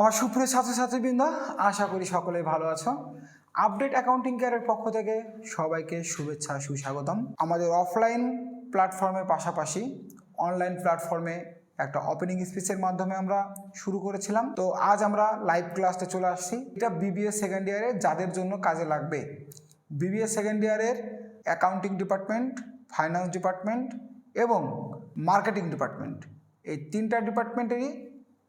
আমার সুপ্রিয় ছাত্রছাত্রীবৃন্দ, আশা করি সকলেই ভালো আছো। আপডেট অ্যাকাউন্টিং কেয়ারের পক্ষ থেকে সবাইকে শুভেচ্ছা, সুস্বাগতম। আমাদের অফলাইন প্ল্যাটফর্মের পাশাপাশি অনলাইন প্ল্যাটফর্মে একটা ওপেনিং স্পিচের মাধ্যমে আমরা শুরু করেছিলাম। তো আজ আমরা লাইভ ক্লাসে চলে আসছি। এটা বিবিএ সেকেন্ড ইয়ারে যাদের জন্য কাজে লাগবে। বিবিএ সেকেন্ড ইয়ারের অ্যাকাউন্টিং ডিপার্টমেন্ট, ফাইন্যান্স ডিপার্টমেন্ট এবং মার্কেটিং ডিপার্টমেন্ট, এই তিনটা ডিপার্টমেন্টেরই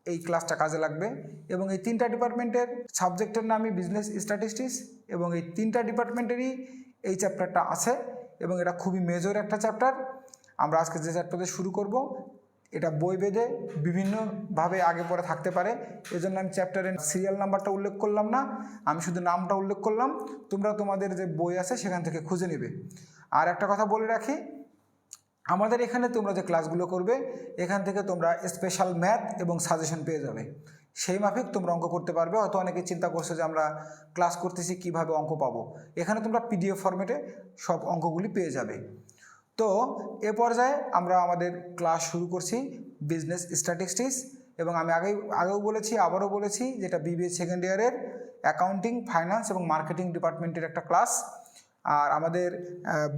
এই ক্লাসটা কাজে লাগবে। এবং এই তিনটা ডিপার্টমেন্টের সাবজেক্টের নামই বিজনেস স্ট্যাটিস্টিক্স, এবং এই তিনটা ডিপার্টমেন্টেরই এই চ্যাপ্টারটা আছে এবং এটা খুবই মেজর একটা চ্যাপ্টার। আমরা আজকে যে চ্যাপ্টারটা শুরু করব, এটা বই বেঁধে বিভিন্নভাবে আগে পরে থাকতে পারে, এজন্য আমি চ্যাপ্টারের সিরিয়াল নাম্বারটা উল্লেখ করলাম না, আমি শুধু নামটা উল্লেখ করলাম। তোমরা তোমাদের যে বই আছে সেখান থেকে খুঁজে নেবে। আর একটা কথা বলে রাখি, আমাদের এখানে তোমরা যে ক্লাসগুলো করবে এখান থেকে তোমরা স্পেশাল ম্যাথ এবং সাজেশন পেয়ে যাবে। সেই মাফিক তোমরা অঙ্ক করতে পারবে। হয়তো অনেকে চিন্তা করছো যে আমরা ক্লাস করতেছি কিভাবে অঙ্ক পাবো, এখানে তোমরা পিডিএফ ফরম্যাটে সব অঙ্কগুলি পেয়ে যাবে। তো এ পর্যায়ে আমরা আমাদের ক্লাস শুরু করছি বিজনেস স্ট্যাটিস্টিক্স, এবং আমি আগেও বলেছি, আবারও বলেছি, যেটা বিবিএ সেকেন্ড ইয়ারের অ্যাকাউন্টিং, ফাইন্যান্স এবং মার্কেটিং ডিপার্টমেন্টের একটা ক্লাস। আর আমাদের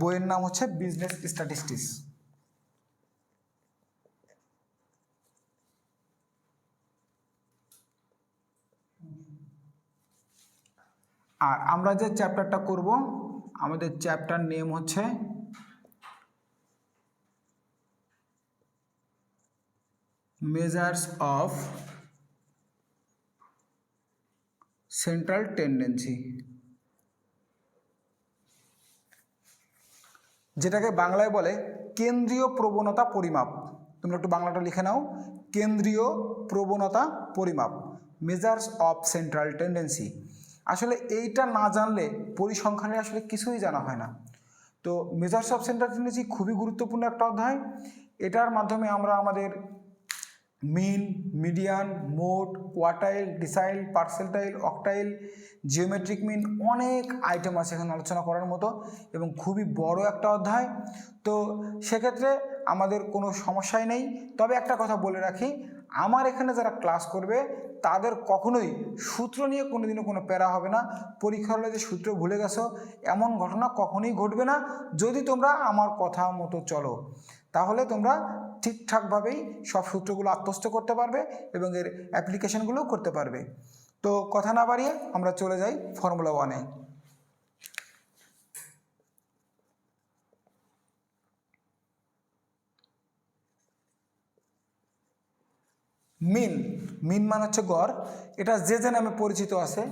বইয়ের নাম হচ্ছে বিজনেস স্ট্যাটিস্টিক্স। আর আমরা যে চ্যাপ্টারটা করব, আমাদের চ্যাপ্টার নেম হচ্ছে মেজার্স অফ সেন্ট্রাল টেন্ডেন্সি, যেটাকে বাংলায় বলে কেন্দ্রীয় প্রবণতা পরিমাপ। তোমরা একটু বাংলাটা লিখে নাও, কেন্দ্রীয় প্রবণতা পরিমাপ, মেজার্স অফ সেন্ট্রাল টেন্ডেন্সি। আসলে এইটা না জানলে পরিসংখ্যানে আসলে কিছুই জানা হয় না। তো মেজার্স অফ সেন্ট্রাল টেন্ডেন্সি খুবই গুরুত্বপূর্ণ একটা অধ্যায়। এটার মাধ্যমে আমরা আমাদের mean, median, mode, quartile, decile, percentile, octile, geometric mean, অনেক আইটেম আছে এখানে আলোচনা করার মতো এবং খুবই বড় একটা অধ্যায়। তো সেক্ষেত্রে আমাদের কোনো সমস্যাই নেই। তবে একটা কথা বলে রাখি, আমার এখানে যারা ক্লাস করবে তাদের কখনোই সূত্র নিয়ে কোনোদিনও কোনো প্যারা হবে না। পরীক্ষা হলে যে সূত্র ভুলে গেছো এমন ঘটনা কখনোই ঘটবে না। যদি তোমরা আমার কথা মতো চলো তাহলে তোমরা ঠিকঠাকভাবেই সব সূত্রগুলো আত্মস্থ করতে পারবে এবং এর অ্যাপ্লিকেশনগুলোও করতে পারবে। তো কথা না বাড়িয়ে আমরা চলে যাই ফর্মুলা 1-এ। মিন, মিন মানে হচ্ছে গড়। এটা যে নামে পরিচিত আছে।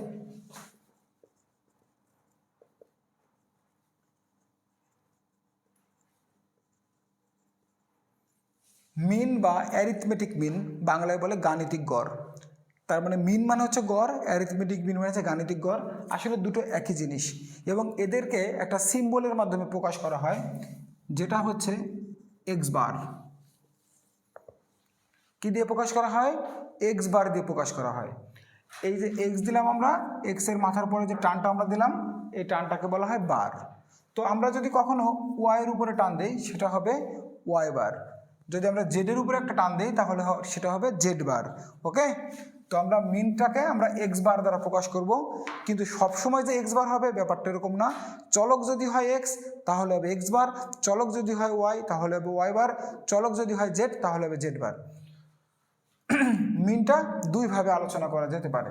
মিন বা অ্যারিথমেটিক মিন, বাংলায় বলে গাণিতিক গড়। তার মানে মিন মানে হচ্ছে গড়, অ্যারিথমেটিক মিন মানে হচ্ছে গাণিতিক গড়। আসলে দুটো একই জিনিস এবং এদেরকে একটা সিম্বলের মাধ্যমে প্রকাশ করা হয়, যেটা হচ্ছে এক্স বার। কী দিয়ে প্রকাশ করা হয়? এক্স বার দিয়ে প্রকাশ করা হয়। এই যে এক্স দিলাম আমরা, এক্সের মাথার পরে যে টানটা আমরা দিলাম, এই টানটাকে বলা হয় বার। তো আমরা যদি কখনো ওয়াইয়ের উপরে টান দিই সেটা হবে ওয়াই বার। যদি আমরা জেডের উপরে একটা টান দিই তাহলে সেটা হবে জেড বার। ওকে, তো আমরা মিনটাকে আমরা এক্স বার দ্বারা প্রকাশ করব, কিন্তু সবসময় যে এক্স বার হবে ব্যাপারটা এরকম না। চলক যদি হয় এক্স তাহলে হবে এক্স বার, চলক যদি হয় ওয়াই তাহলে হবে ওয়াই বার, চলক যদি হয় জেড তাহলে হবে জেড বার। মিনটা দুইভাবে আলোচনা করা যেতে পারে।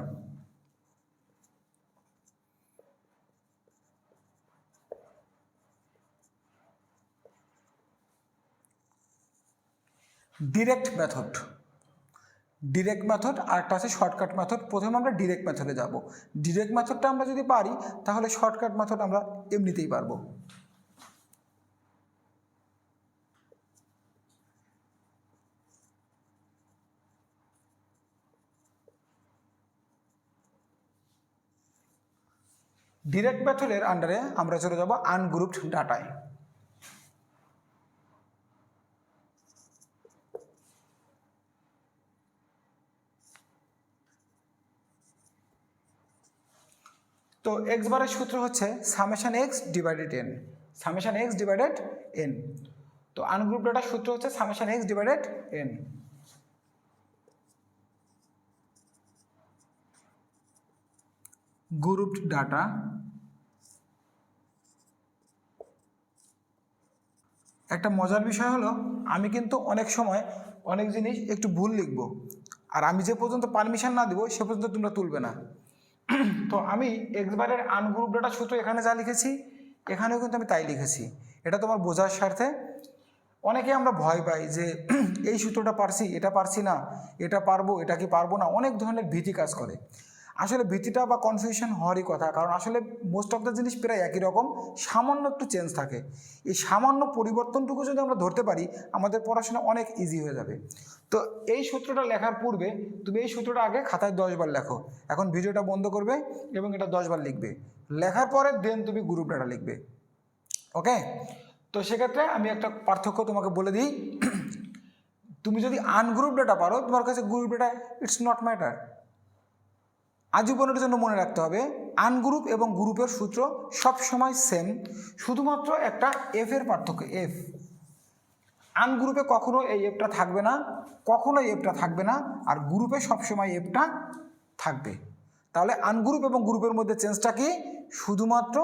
ডিরেক্ট মেথড, ডিরেক্ট মেথড আর একটা আছে শর্টকাট মেথড। প্রথমে আমরা ডিরেক্ট মেথডে যাব। ডিরেক্ট মেথডটা আমরা যদি পারি তাহলে শর্টকাট মেথড আমরা এমনিতেই পারবো। ডিরেক্ট মেথডের আন্ডারে আমরা চলে যাব আনগ্রুপড ডাটায়। তো এক্স বারের সূত্র হচ্ছে summation X divided N, summation X divided N. তো আনগ্রুপ ডাটার সূত্র হচ্ছে summation X divided N. Grouped data একটা মজার বিষয় হলো আমি কিন্তু অনেক সময় অনেক জিনিস একটু ভুল লিখব, আর আমি যে পর্যন্ত পারমিশন না দিব সে পর্যন্ত তোমরা তুলবে না। তো আমি এক্সবারের আনগ্রুপ ডাটা সূত্র এখানে যা লিখেছি এখানেও কিন্তু আমি তাই লিখেছি, এটা তোমার বোঝার স্বার্থে। অনেকে আমরা ভয় পাই যে এই সূত্রটা পারছি, এটা পারছি না, এটা পারবো, এটা কি পারবো না, অনেক ধরনের ভীতি কাজ করে। আসলে ভীতিটা বা কনফিউশন হওয়ারই কথা, কারণ আসলে মোস্ট অফ দ্য জিনিস প্রায় একই রকম, সামান্য একটু চেঞ্জ থাকে। এই সামান্য পরিবর্তনটুকু যদি আমরা ধরতে পারি আমাদের পড়াশোনা অনেক ইজি হয়ে যাবে। তো এই সূত্রটা লেখার পূর্বে তুমি এই সূত্রটা আগে খাতায় 10 বার লেখো। এখন ভিডিওটা বন্ধ করবে এবং এটা 10 বার লিখবে, লেখার পরে দেন তুমি গ্রুপ ডাটা লিখবে। ওকে, তো সেক্ষেত্রে আমি একটা পার্থক্য তোমাকে বলে দিই। তুমি যদি আনগ্রুপ ডাটা পারো, তোমার কাছে group data it's not matter. আজীবনের জন্য মনে রাখতে হবে আনগ্রুপ এবং গ্রুপের সূত্র সবসময় সেম, শুধুমাত্র একটা এফের পার্থক্য, এফ। আনগ্রুপে কখনো এই এফটা থাকবে না, কখনো এফটা থাকবে না, আর গ্রুপে সবসময় এফটা থাকবে। তাহলে আনগ্রুপ এবং গ্রুপের মধ্যে চেঞ্জটা কি? শুধুমাত্র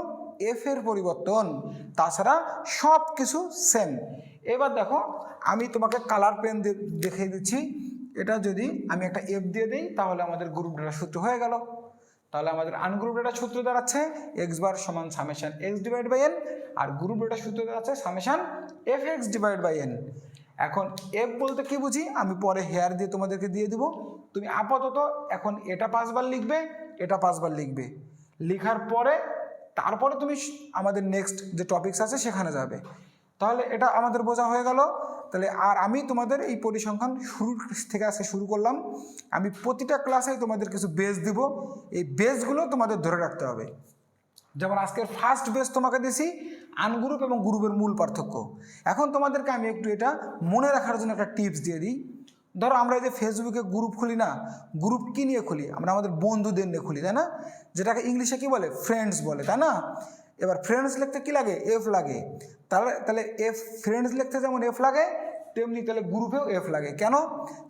এফের পরিবর্তন, তাছাড়া সব কিছু সেম। এবার দেখো আমি তোমাকে কালার পেন দেখিয়ে দিচ্ছি। এটা যদি আমি একটা এফ দিয়ে দিই তাহলে আমাদের গ্রুপ ডাটা সূত্র হয়ে গেল। তাহলে আমাদের আনগ্রুপ ডাটা সূত্র দাঁড়াচ্ছে এক্স বার সমান summation x divide by n, আর গ্রুপ ডাটা সূত্র দাঁড়াচ্ছে summation F x divide by n. এখন এফ বলতে কি বুঝি আমি পরে হেয়ার দিয়ে তোমাদেরকে দিয়ে দিব। তুমি আপাতত এখন এটা 5 বার লিখবে, এটা 5 বার লিখবে, লিখার পরে তারপরে তুমি আমাদের নেক্সট যে টপিকস আছে সেখানে যাবে। তাহলে এটা আমাদের বোঝা হয়ে গেল। তাহলে আর আমি তোমাদের এই পরিসংখ্যান শুরু থেকে আজকে শুরু করলাম। আমি প্রতিটা ক্লাসেই তোমাদের কিছু বেস দিব, এই বেসগুলো তোমাদের ধরে রাখতে হবে। যেমন আজকের ফার্স্ট বেস তোমাকে দিয়েছি আনগ্রুপ এবং গ্রুপের মূল পার্থক্য। এখন তোমাদেরকে আমি একটু এটা মনে রাখার জন্য একটা টিপস দিয়ে দিই। ধরো আমরা এই যে ফেসবুকে গ্রুপ খুলি না, গ্রুপ কী নিয়ে খুলি? আমরা আমাদের বন্ধুদের নিয়ে খুলি, তাই না? যেটাকে ইংলিশে কী বলে? ফ্রেন্ডস বলে, তাই না? এবার ফ্রেন্ডস লিখতে কী লাগে? এফ লাগে। তাহলে এফ ফ্রেন্ডস লিখতে যেমন এফ লাগে তেমনি তাহলে গ্রুপেও এফ লাগে। কেন?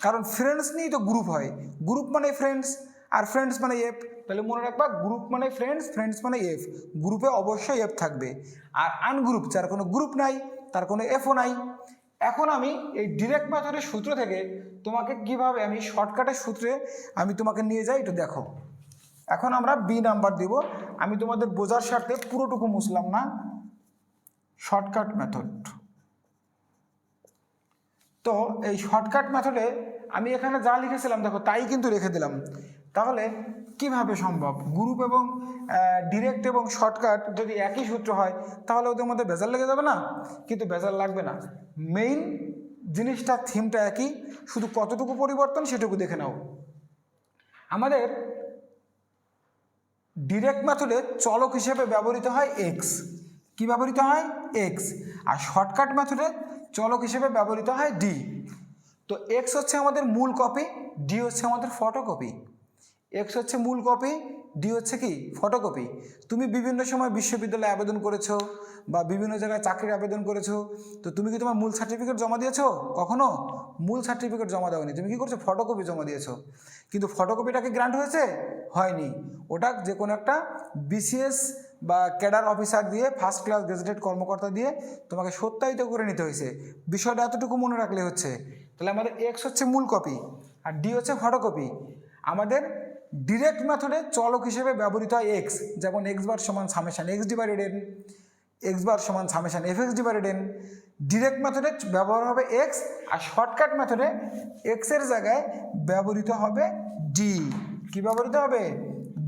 কারণ ফ্রেন্ডস নিয়েই তো গ্রুপ হয়, গ্রুপ মানে ফ্রেন্ডস আর ফ্রেন্ডস মানে এফ। তাহলে মনে রাখবা গ্রুপ মানে ফ্রেন্ডস, ফ্রেন্ডস মানে এফ, গ্রুপে অবশ্যই এফ থাকবে। আর আনগ্রুপ যার কোনো গ্রুপ নাই তার কোনো এফও নাই। এখন আমি এই ডিরেক্ট মেথডের সূত্র থেকে তোমাকে কিভাবে আমি শর্টকাটের সূত্রে আমি তোমাকে নিয়ে যাই একটু দেখো। এখন আমরা বি নাম্বার দিব, আমি তোমাদের বোঝার স্বার্থে পুরোটুকু মুছলাম না। শর্টকাট মেথড, তো এই শর্টকাট মেথডে আমি এখানে যা লিখেছিলাম দেখো তাই কিন্তু রেখে দিলাম। তাহলে কিভাবে সম্ভব? গ্রুপ এবং ডিরেক্ট এবং শর্টকাট যদি একই সূত্র হয় তাহলে ওদের মধ্যে ভেজাল লেগে যাবে না? কিন্তু ভেজাল লাগবে না, মেইন জিনিসটা থিমটা একই, শুধু কতটুকু পরিবর্তন সেটুকু দেখে নাও। আমাদের ডিরেক্ট মেথডে চলক হিসেবে ব্যবহৃত হয় এক্স। কি ব্যবহৃত হয়? এক্স। আর শর্টকাট মেথডে চলক হিসেবে ব্যবহৃত হয় ডি। তো এক্স হচ্ছে আমাদের মূল কপি, ডি হচ্ছে আমাদের ফটোকপি। এক্স হচ্ছে মূল কপি, ডি হচ্ছে কি? ফটোকপি। তুমি বিভিন্ন সময় বিশ্ববিদ্যালয়ে আবেদন করেছো বা বিভিন্ন জায়গায় চাকরির আবেদন করেছো, তো তুমি কি তোমার মূল সার্টিফিকেট জমা দিয়েছো? কখনো মূল সার্টিফিকেট জমা দাওনি, তুমি কি করছো? ফটোকপি জমা দিয়েছো। কিন্তু ফটোকপিটা কি গ্রান্ট হয়েছে? হয়নি। ওটা যে কোনো একটা বিসিএস বা ক্যাডার অফিসার দিয়ে, ফার্স্ট ক্লাস গেজেটেড কর্মকর্তা দিয়ে তোমাকে সত্যায়িত করে নিতে হয়েছে। বিষয়টা এতটুকু মনে রাখলে হচ্ছে। তাহলে আমাদের এক্স হচ্ছে মূল কপি আর ডি হচ্ছে ফটোকপি। আমাদের ডিরেক্ট মেথডে চলক হিসেবে ব্যবহৃত হয় এক্স, যেমন এক্স বার সমান summation X divided N, X bar সমান summation F X divided N. Direct মেথডে ব্যবহার হবে এক্স, আর শর্টকাট মেথডে এক্সের জায়গায় ব্যবহৃত হবে ডি। কি ব্যবহৃত হবে?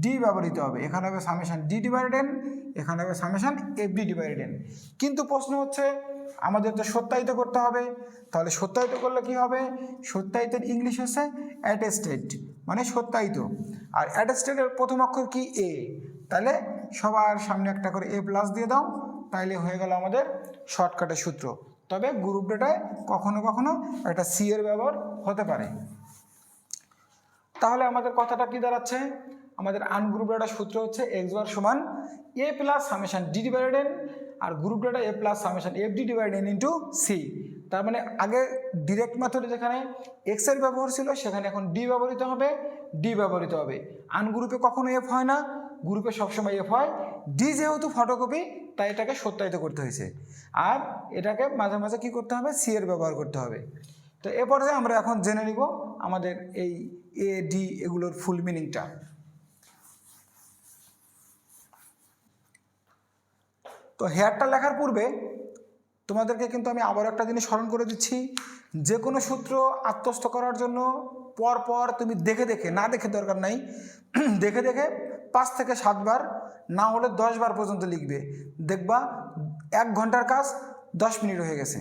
ডি ব্যবহৃত হবে। এখানে হবে সামেশন ডি ডিভাইডেড এন, এখানে হবে summation F D divided N. কিন্তু প্রশ্ন হচ্ছে আমাদের তো সত্যায়িত করতে হবে, তাহলে সত্যায়িত করলে কি হবে? সত্যায়িতের ইংলিশ হচ্ছে অ্যাটেস্টেড, মানে সত্যায়িত। আর অ্যাটেস্টেডের প্রথম অক্ষর কি? এ। তাহলে সবার সামনে একটা করে এ প্লাস দিয়ে দাও, তাইলে হয়ে গেল আমাদের শর্টকাটের সূত্র। তবে গ্রুপ ডেটায় কখনো কখনো একটা সি এর ব্যবহার হতে পারে। তাহলে আমাদের কথাটা কি দাঁড়াচ্ছে? আমাদের আনগ্রুপ ডেটার সূত্র হচ্ছে এক্স বার সমান A plus summation D divided N, আর group data A plus summation F D divided N into C. তার মানে আগে ডিরেক্ট মেথডে যেখানে এক্স এর ব্যবহার ছিল সেখানে এখন ডি ব্যবহৃত হবে, ডি ব্যবহৃত হবে। আনগ্রুপে কখনো এফ হয় না, গ্রুপে সবসময় এফ হয়। ডি যেহেতু ফটোকপি তাই এটাকে সত্যায়িত করতে হয়েছে, আর এটাকে মাঝে মাঝে কী করতে হবে, সি এর ব্যবহার করতে হবে। তো এ পর্যায়ে আমরা এখন জেনে নিব আমাদের এই এ ডি এগুলোর ফুল মিনিংটা। তো হেয়ারটা লেখার পূর্বে তোমাদেরকে কিন্তু আমি আবার একটা জিনিস স্মরণ করে দিচ্ছি, যে কোনো সূত্র আত্মস্থ করার জন্য পরপর তুমি দেখে দেখে, না দেখে দরকার নাই, দেখে দেখে 5 থেকে 7 বার, না হলে 10 বার পর্যন্ত লিখবে। দেখবা 1 ঘন্টার কাজ 10 মিনিট হয়ে গেছে।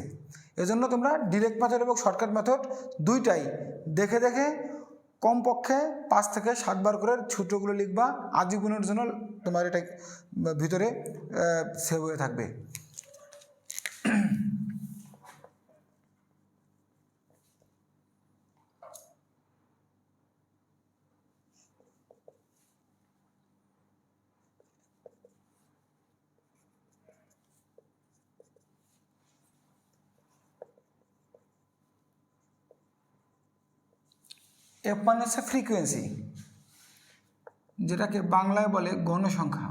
এজন্য তোমরা ডিরেক্ট মেথড এবং শর্টকাট মেথড দুইটাই দেখে দেখে কমপক্ষে 5 থেকে 7 বার করে সূত্রগুলো লিখবা। আজীবনের জন্য তোমার এটা ভিতরে সেভ হয়ে থাকবে। এফ মানে হচ্ছে ফ্রিকোয়েন্সি, যেটাকে বাংলায় বলে গণসংখ্যা।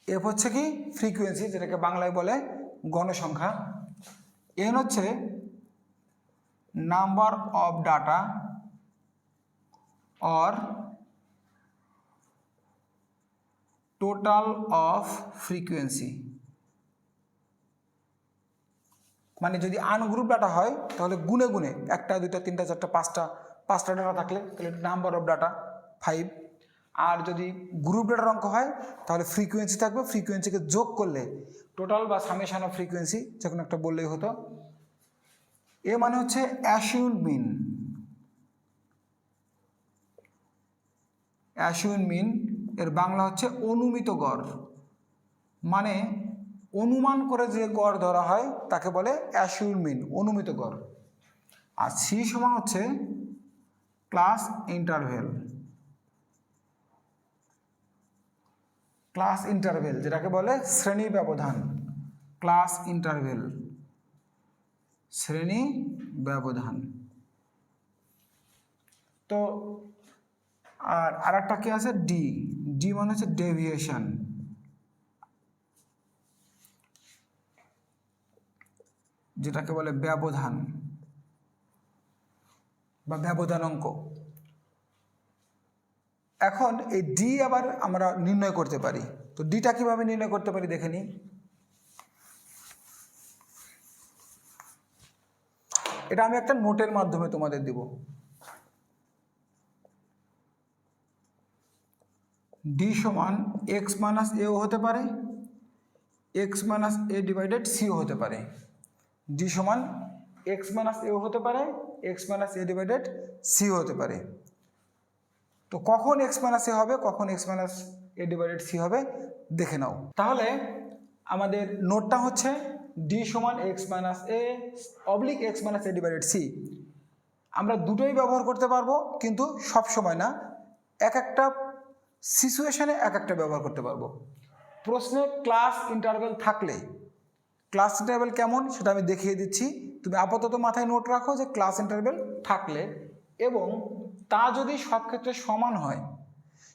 এফ হচ্ছে কি ফ্রিকোয়েন্সি, যেটাকে বাংলায় বলে গণসংখ্যা। এন হচ্ছে number of data or total of frequency. মানে যদি আনগ্রুপ ডাটা হয় তাহলে গুনে গুনে 1, 2, 3, 4, 5টা ডাটা থাকলে তাহলে নাম্বার অফ ডাটা 5। আর যদি গ্রুপ ডাটার অঙ্ক হয় তাহলে ফ্রিকোয়েন্সি থাকবে, ফ্রিকোয়েন্সিকে যোগ করলে টোটাল বা সামেশন অফ ফ্রিকোয়েন্সি যে কোনো একটা বললেই হতো। এ মানে হচ্ছে অ্যাসিউমড মিন। অ্যাসিউমড মিন এর বাংলা হচ্ছে অনুমিত গড়, মানে অনুমান করে যে গড় ধরা হয় তাকে বলে অ্যাসিউমড মিন, অনুমিত গড়। আর সি সমান হচ্ছে ক্লাস ইন্টারভেল। ক্লাস ইন্টারভেল যেটাকে বলে শ্রেণী ব্যবধান, ক্লাস ইন্টারভেল, শ্রেণী ব্যবধান। তো আর একটা কি আছে, ডি। ডি মানে হচ্ছে ডেভিয়েশন, যেটাকে বলে ব্যবধান বা ব্যবধান অঙ্ক। এখন এই ডি আবার আমরা নির্ণয় করতে পারি। তো ডিটা কিভাবে নির্ণয় করতে পারি দেখে নিই। এটা আমি একটা নোটের মাধ্যমে তোমাদের দেব। ডি সমান এক্স মাইনাস এও হতে পারে, এক্স মাইনাস এ ডিভাইডেড সিও হতে পারে। ডি সমান এক্স মাইনাস এও হতে পারে, এক্স মাইনাস এ ডিভাইডেড সিও হতে পারে। তো কখন এক্স মাইনাস এ হবে, কখন এক্স মাইনাস এ ডিভাইডেড সি হবে দেখে নাও। তাহলে আমাদের নোটটা হচ্ছে ডি সমান x minus a oblique x minus A divided C. আমরা দুটোই ব্যবহার করতে পারবো, কিন্তু সব সময় না, এক একটা সিচুয়েশনে এক একটা ব্যবহার করতে পারবো। প্রশ্নে ক্লাস ইন্টারভেল থাকলে, ক্লাস ইন্টারভেল কেমন সেটা আমি দেখিয়ে দিচ্ছি, তুমি আপাতত মাথায় নোট রাখো যে ক্লাস ইন্টারভেল থাকলে, এবং তা যদি সব ক্ষেত্রে সমান হয়,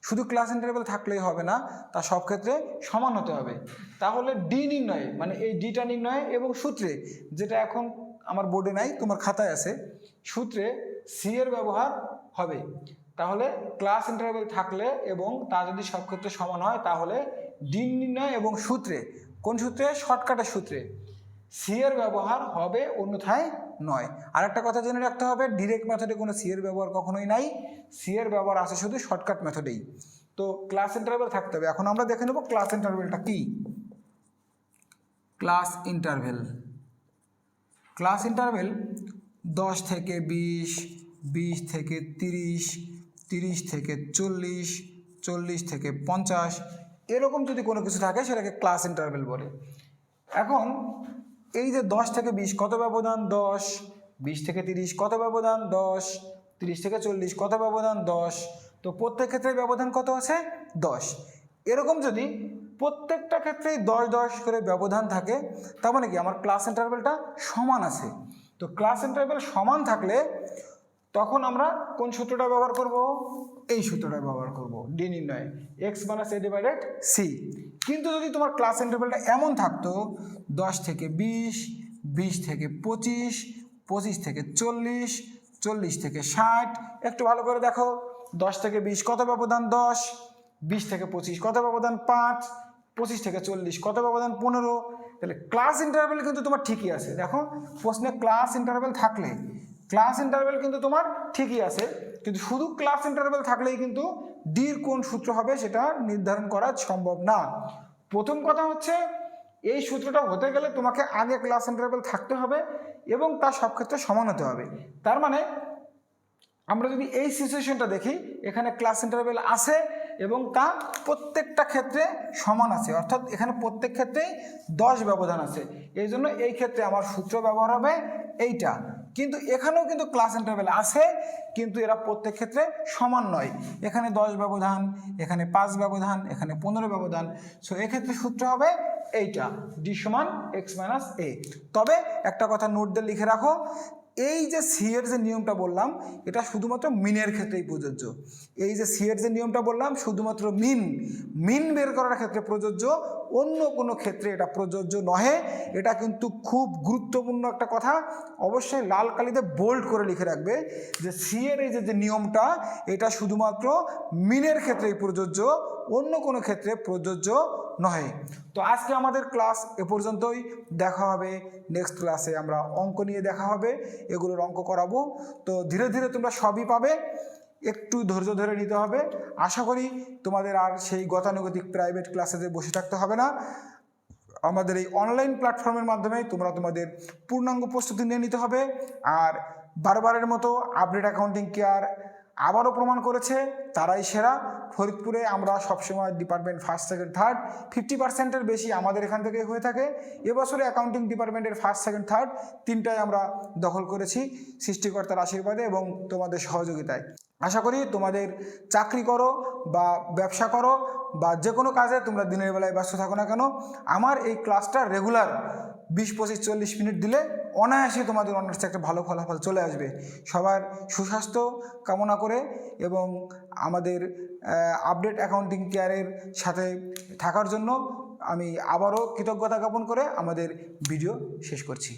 শুধু ক্লাস ইন্টারভেল থাকলেই হবে না, তা সব ক্ষেত্রে সমান হতে হবে। তাহলে ডি নির্ণয়ে, মানে এই ডিটা নির্ণয়ে এবং সূত্রে, যেটা এখন আমার বোর্ডে নাই তোমার খাতায় আছে, সূত্রে সি এর ব্যবহার হবে। তাহলে ক্লাস ইন্টারভেল থাকলে এবং তা যদি সব ক্ষেত্রে সমান হয় তাহলে ডি নির্ণয় এবং সূত্রে, কোন সূত্রে, শর্টকাটের সূত্রে সি এর ব্যবহার হবে, অন্যথায় নয়। আর একটা কথা জেনে রাখতে হবে, ডিরেক্ট মেথডে কোনো সি এর ব্যবহার কখনোই নাই, সি এর ব্যবহার আছে শুধু শর্টকাট মেথডেই। তো ক্লাস ইন্টারভেল থাকতে হবে। এখন আমরা দেখে নেব ক্লাস ইন্টারভেলটা কি। ক্লাস ইন্টারভেল, ক্লাস ইন্টারভেল 10 থেকে 20, 20 থেকে 30, 30 থেকে 40, 40 থেকে 50, এরকম যদি কোনো কিছু থাকে সেটাকে ক্লাস ইন্টারভেল বলে। এখন এই যে 10 থেকে 20 কত ব্যবধান 10, 20 থেকে 30 কত ব্যবধান 10, 30 থেকে 40 কত ব্যবধান 10, তো প্রত্যেক ক্ষেত্রে ব্যবধান কত আছে 10। এরকম যদি প্রত্যেকটা ক্ষেত্রেই 10-10 করে ব্যবধান থাকে। তার মানে কি আমার ক্লাস ইন্টারভ্যালটা সমান আছে। তো ক্লাস ইন্টারভ্যাল সমান থাকলে তখন আমরা কোন সূত্রটা ব্যবহার করব? এই সূত্রটা ব্যবহার করব, ডি নির্ণয়, এক্স মাইনাস এ ডিভাইডেড সি। কিন্তু যদি তোমার ক্লাস ইন্টারভ্যালটা এমন থাকতো 10 থেকে 20, 20 থেকে 25, 25 থেকে 40, 40 থেকে 60, একটু ভালো করে দেখো, 10 থেকে 20 কত ব্যবধান? 10, 20 থেকে 25 কত ব্যবধান? 5, 25 থেকে 40 কত ব্যবধান? 15। তাহলে ক্লাস ইন্টারভ্যাল কিন্তু তোমার ঠিকই আছে। দেখো প্রশ্নে ক্লাস ইন্টারভ্যাল থাকলে, ক্লাস ইন্টারভ্যাল কিন্তু তোমার ঠিকই আছে, কিন্তু শুধু ক্লাস ইন্টারভ্যাল থাকলেই কিন্তু ডির কোন সূত্র হবে সেটা নির্ধারণ করা সম্ভব না। প্রথম কথা হচ্ছে এই সূত্রটা হতে গেলে তোমাকে আগে ক্লাস ইন্টারভ্যাল থাকতে হবে এবং তার সব ক্ষেত্রে সমান হতে হবে। তার মানে আমরা যদি এই সিচুয়েশনটা দেখি, এখানে ক্লাস ইন্টারভ্যাল আছে এবং তা প্রত্যেকটা ক্ষেত্রে সমান আছে, অর্থাৎ এখানে প্রত্যেক ক্ষেত্রেই 10 ব্যবধান আছে। এই জন্য এই ক্ষেত্রে আমার সূত্র ব্যবহার হবে এইটা। কিন্তু এখানেও কিন্তু ক্লাস ইন্টারভ্যাল আছে, কিন্তু এরা প্রত্যেক ক্ষেত্রে সমান নয়। এখানে 10 ব্যবধান, এখানে 5 ব্যবধান, এখানে 15 ব্যবধান। সো এক্ষেত্রে সূত্র হবে এইটা, ডি সমান এক্স মাইনাস এ। তবে একটা কথা নোট দিয়ে লিখে রাখো, এই যে সি এর যে নিয়মটা বললাম এটা শুধুমাত্র মিনের ক্ষেত্রেই প্রযোজ্য। এই যে সি এর যে নিয়মটা বললাম শুধুমাত্র মিন বের করার ক্ষেত্রে প্রযোজ্য, অন্য কোনো ক্ষেত্রে এটা প্রযোজ্য নহে। এটা কিন্তু খুব গুরুত্বপূর্ণ একটা কথা, অবশ্যই লাল কালিতে বোল্ড করে লিখে রাখবে যে সি এর এই যে নিয়মটা এটা শুধুমাত্র মিনের ক্ষেত্রেই প্রযোজ্য, অন্য কোনো ক্ষেত্রে প্রযোজ্য নয়। তো আজকে আমাদের ক্লাস এ পর্যন্তই, দেখা হবে নেক্সট ক্লাসে, আমরা অঙ্ক নিয়ে দেখা হবে, এগুলোর অঙ্ক করাবো। তো ধীরে ধীরে তোমরা সবই পাবে, একটু ধৈর্য ধরে নিতে হবে। আশা করি তোমাদের আর সেই গতানুগতিক প্রাইভেট ক্লাসে বসে থাকতে হবে না। আমাদের এই অনলাইন প্ল্যাটফর্মের মাধ্যমে তোমরা তোমাদের পূর্ণাঙ্গ প্রস্তুতি নিয়ে নিতে হবে। আর বারবারের মতো আপডেট অ্যাকাউন্টিং কেয়ার আবারও প্রমাণ করেছে তারাই সেরা। ফরিদপুরে আমরা সবসময় ডিপার্টমেন্ট ফার্স্ট সেকেন্ড থার্ড 50%-এর বেশি আমাদের এখান থেকে হয়ে থাকে। এবছরে অ্যাকাউন্টিং ডিপার্টমেন্টের ফার্স্ট সেকেন্ড থার্ড তিনটায় আমরা দখল করেছি সৃষ্টিকর্তার আশীর্বাদে এবং তোমাদের সহযোগিতায়। আশা করি তোমাদের চাকরি করো বা ব্যবসা করো বা যে কোনো কাজে তোমরা দিনের বেলায় ব্যস্ত থাকো না কেন, আমার এই ক্লাসটা রেগুলার 20, 25, 40 মিনিট দিলে অনায়াসে তোমাদের অনার্সে একটা ভালো ফলাফল চলে আসবে। সবার সুস্বাস্থ্য কামনা করে এবং আমাদের আপডেট অ্যাকাউন্টিং কেয়ারের সাথে থাকার জন্য আমি আবারও কৃতজ্ঞতা জ্ঞাপন করে আমাদের ভিডিও শেষ করছি।